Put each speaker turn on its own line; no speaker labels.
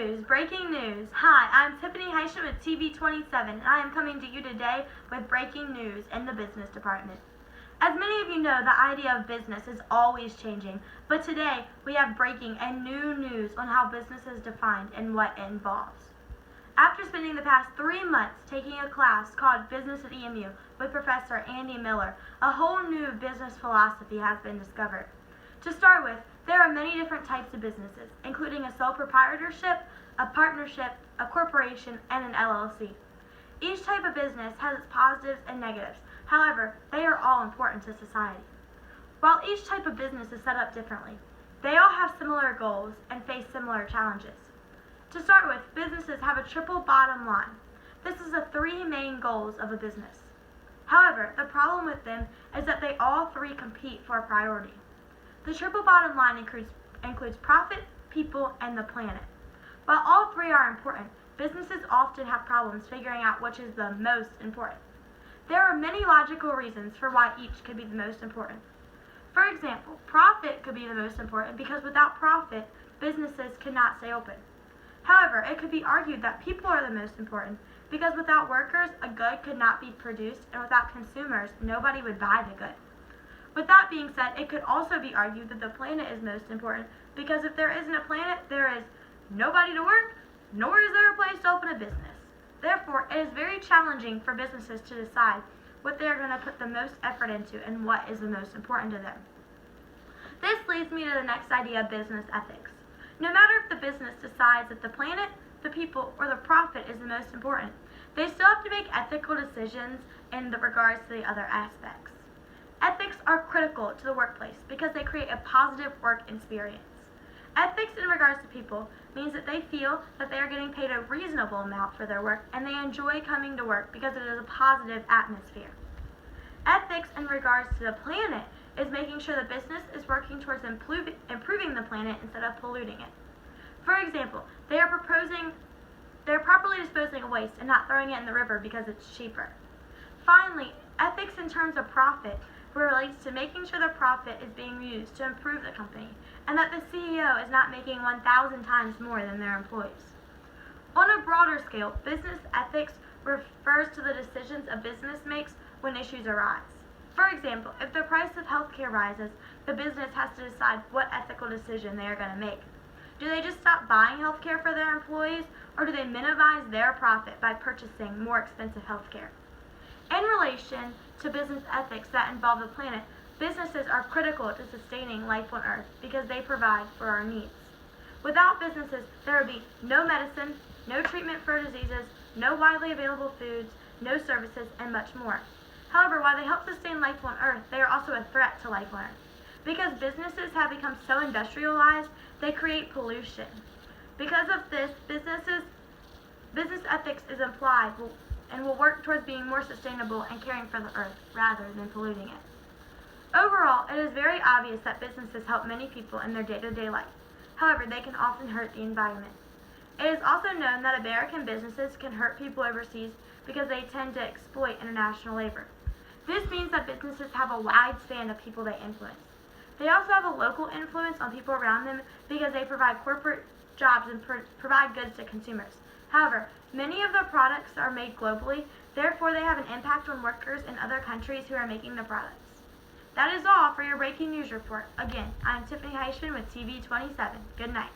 news, breaking news. Hi, I'm Tiffany Heishman with TV27, and I am coming to you today with breaking news in the business department. As many of you know, the idea of business is always changing, but today we have breaking and new news on how business is defined and what it involves. After spending the past 3 months taking a class called Business at EMU with Professor Andy Miller, a whole new business philosophy has been discovered. To start with, there are many different types of businesses, including a sole proprietorship, a partnership, a corporation, and an LLC. Each type of business has its positives and negatives. However, they are all important to society. While each type of business is set up differently, they all have similar goals and face similar challenges. To start with, businesses have a triple bottom line. This is the 3 main goals of a business. However, the problem with them is that they all 3 compete for a priority. The triple bottom line includes profit, people, and the planet. While all 3 are important, businesses often have problems figuring out which is the most important. There are many logical reasons for why each could be the most important. For example, profit could be the most important because without profit, businesses could not stay open. However, it could be argued that people are the most important because without workers, a good could not be produced, and without consumers, nobody would buy the good. With that being said, it could also be argued that the planet is most important because if there isn't a planet, there is nobody to work, nor is there a place to open a business. Therefore, it is very challenging for businesses to decide what they are going to put the most effort into and what is the most important to them. This leads me to the next idea of business ethics. No matter if the business decides that the planet, the people, or the profit is the most important, they still have to make ethical decisions in regards to the other aspects. Ethics are critical to the workplace because they create a positive work experience. Ethics in regards to people means that they feel that they are getting paid a reasonable amount for their work and they enjoy coming to work because it is a positive atmosphere. Ethics in regards to the planet is making sure the business is working towards improving the planet instead of polluting it. For example, they are properly disposing of waste and not throwing it in the river because it's cheaper. Finally, ethics in terms of profit relates to making sure the profit is being used to improve the company and that the CEO is not making 1,000 times more than their employees. On a broader scale, business ethics refers to the decisions a business makes when issues arise. For example, if the price of healthcare rises, the business has to decide what ethical decision they are going to make. Do they just stop buying healthcare for their employees, or do they minimize their profit by purchasing more expensive healthcare? In relation to business ethics that involve the planet, businesses are critical to sustaining life on Earth because they provide for our needs. Without businesses, there would be no medicine, no treatment for diseases, no widely available foods, no services, and much more. However, while they help sustain life on Earth, they are also a threat to life on Earth. Because businesses have become so industrialized, they create pollution. Because of this, business ethics is implied and will work towards being more sustainable and caring for the Earth rather than polluting it. Overall, it is very obvious that businesses help many people in their day-to-day life. However, they can often hurt the environment. It is also known that American businesses can hurt people overseas because they tend to exploit international labor. This means that businesses have a wide span of people they influence. They also have a local influence on people around them because they provide corporate jobs and provide goods to consumers. However, many of their products are made globally, therefore they have an impact on workers in other countries who are making the products. That is all for your breaking news report. Again, I'm Tiffany Heishman with TV27. Good night.